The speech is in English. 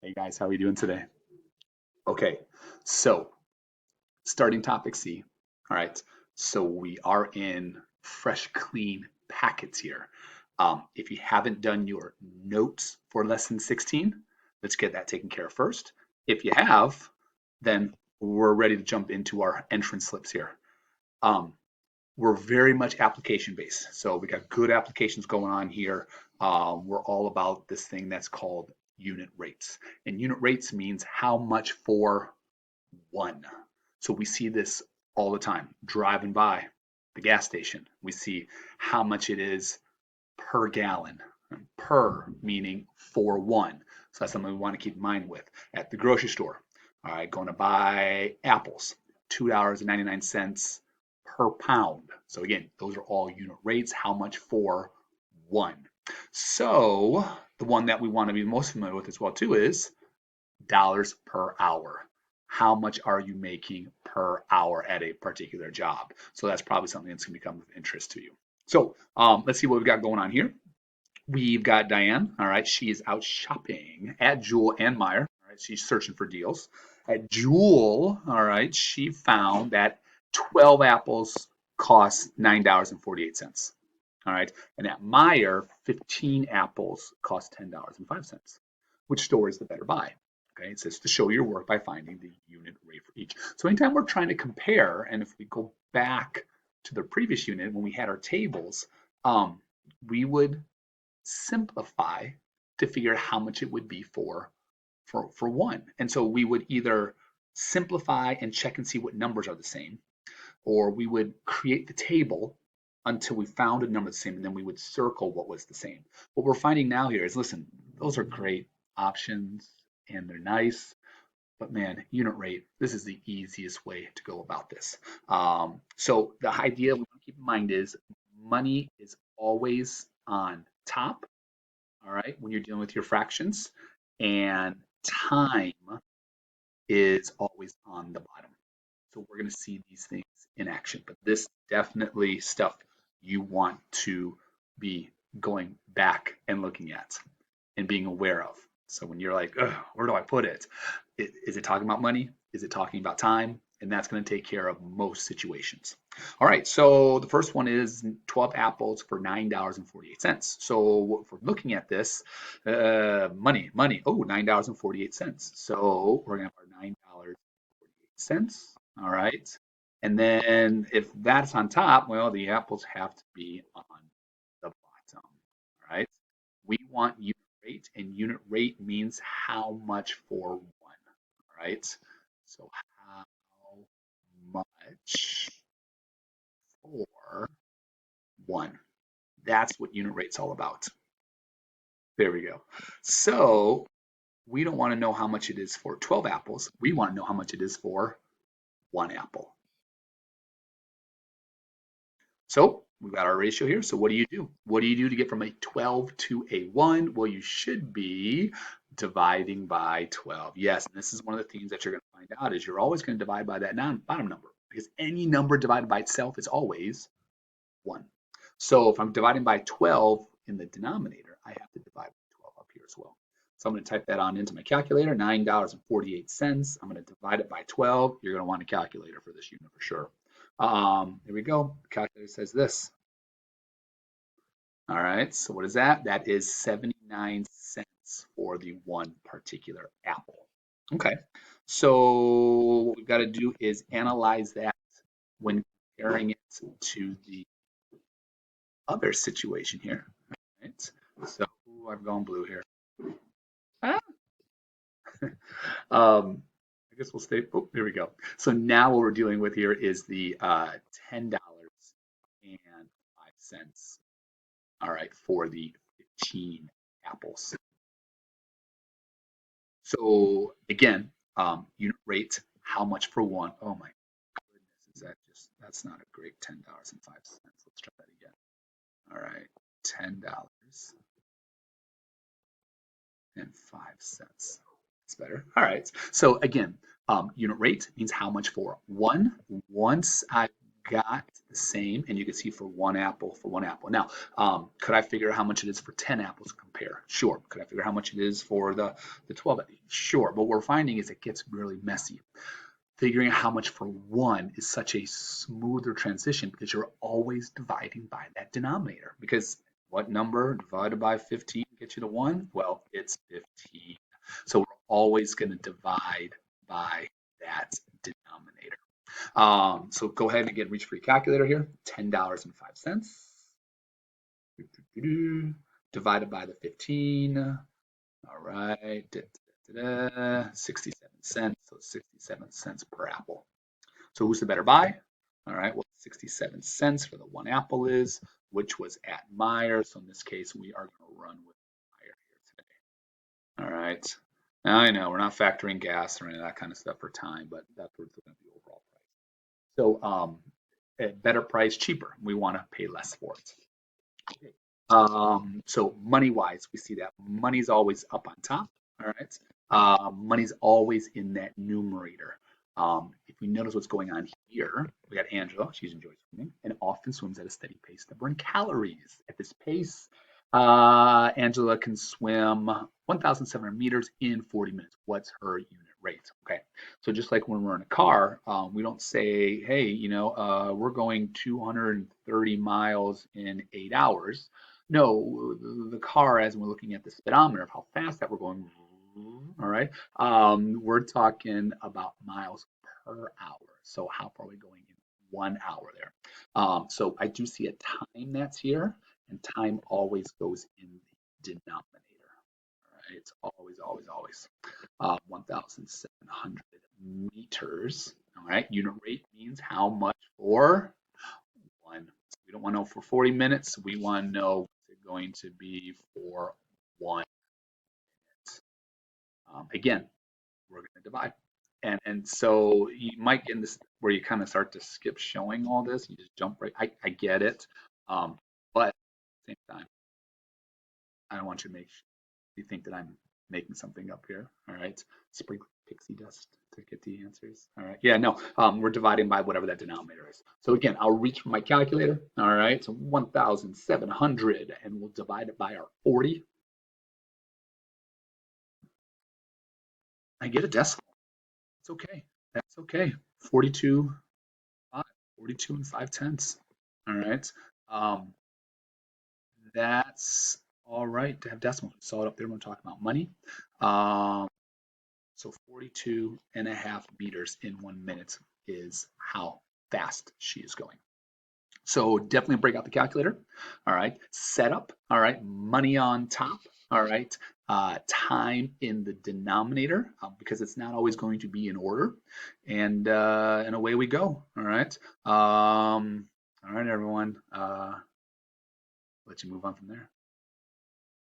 Hey guys, how are you doing today? Okay, so starting topic C. All right, so we are in fresh, clean packets here. If you haven't done your notes for lesson 16, let's get that taken care of first. If you have, then we're ready to jump into our entrance slips here. Um, we're very much application based. So we got good applications going on here. We're all about this thing that's called unit rates. And unit rates means how much for one. So we see this all the time driving by the gas station. We see how much it is per gallon. Per meaning for one. So that's something we want to keep in mind with. At the grocery store, all right, going to buy apples, $2.99 per pound. So again, those are all unit rates. How much for one? So the one that we want to be most familiar with as well too is dollars per hour. How much are you making per hour at a particular job? So that's probably something that's going to become of interest to you. So let's see what we've got going on here. We've got Diane. All right, she is out shopping at Jewel and Meyer. All right, she's searching for deals. At Jewel, all right, she found that 12 apples cost $9.48. All right, and at Meyer, 15 apples cost $10.05. Which store is the better buy? Okay, it says to show your work by finding the unit rate for each. So anytime we're trying to compare, and if we go back to the previous unit when we had our tables, we would simplify to figure out how much it would be for one. And so we would either simplify and check and see what numbers are the same, or we would create the table until we found a number the same, and then we would circle what was the same. What we're finding now here is, listen, those are great options and they're nice, but man, unit rate, this is the easiest way to go about this. So the idea we want to keep in mind is money is always on top, all right, when you're dealing with your fractions, and time is always on the bottom. So we're going to see these things in action, but this definitely stuff you want to be going back and looking at and being aware of. So when you're like, where do I put it? Is it talking about money? Is it talking about time? And that's going to take care of most situations. All right, so the first one is 12 apples for $9.48. So if we're looking at this, money, oh, $9.48. So we're going to have our $9.48. All right. And then if that's on top, well, the apples have to be on the bottom. All right. We want unit rate, and unit rate means how much for one. All right. So how much for one? That's what unit rate's all about. There we go. So we don't want to know how much it is for 12 apples. We want to know how much it is for one apple. So we've got our ratio here. So what do you do? What do you do to get from a 12 to a 1? Well, you should be dividing by 12. Yes, and this is one of the things that you're going to find out is you're always going to divide by that bottom number because any number divided by itself is always 1. So if I'm dividing by 12 in the denominator, I have to divide by 12 up here as well. So I'm going to type that on into my calculator, $9.48. I'm going to divide it by 12. You're going to want a calculator for this unit for sure. Here we go. The calculator says this. All right, so what is that? That is 79 cents for the one particular apple. Okay, so what we've got to do is analyze that when comparing it to the other situation here. All right, so ooh, I've gone blue here. Ah. I guess we'll stay. Oh, here we go. So now what we're dealing with here is the $10.05. All right, for the 15 apples. So again, unit rate, how much for one? Oh my goodness, is that just, that's not a great $10.05. Let's try that again. All right, $10.05. That's better. All right, so again, unit rate means how much for one. Once I've got the same, and you can see for one apple, Now, could I figure out how much it is for 10 apples to compare? Sure. Could I figure out how much it is for the 12? Sure. But what we're finding is it gets really messy. Figuring out how much for one is such a smoother transition because you're always dividing by that denominator. Because what number divided by 15 gets you to 1? Well, it's 15. So we're always going to divide by that denominator. So go ahead and again, reach for your calculator here. $10.05 divided by the 15. All right, 67 cents. So 67 cents per apple. So who's the better buy? All right, well, 67 cents for the one apple is, which was at Meijer. So in this case, we are going to run with Meijer here today. All right. Now I know we're not factoring gas or any of that kind of stuff for time, but that's what's going to be overall price. So at better price, cheaper. We want to pay less for it. Okay. So money wise, we see that money's always up on top. All right. Money's always in that numerator. If we notice what's going on here, we got Angela. She's enjoying swimming and often swims at a steady pace to burn calories. At this pace, Angela can swim 1,700 meters in 40 minutes. What's her unit rate? Okay, so just like when we're in a car, we don't say, hey, we're going 230 miles in 8 hours. No, the car, as we're looking at the speedometer of how fast that we're going, all right, we're talking about miles per hour. So how far are we going in 1 hour there? So I do see a time that's here, and time always goes in the denominator. All right, it's always 1,700 meters. All right, unit rate means how much for one. So we don't want to know for 40 minutes. We want to know what's it going to be for 1 minute. Again, we're going to divide. And so you might get in this where you kind of start to skip showing all this. You just jump right. I get it. But at the same time, I don't want you to make you think that I'm making something up here. All right. Sprinkle pixie dust to get the answers. All right. Yeah, no, we're dividing by whatever that denominator is. So again, I'll reach for my calculator. All right. So 1,700 and we'll divide it by our 40. I get a decimal. It's okay. That's okay. 42, 42 and 5/10. All right. That's all right to have decimals. We saw it up there when we're talking about money. So 42.5 meters in 1 minute is how fast she is going. So definitely break out the calculator. All right. Setup. All right. Money on top. All right. Time in the denominator because it's not always going to be in order. And away we go. All right. All right, everyone. Let you move on from there.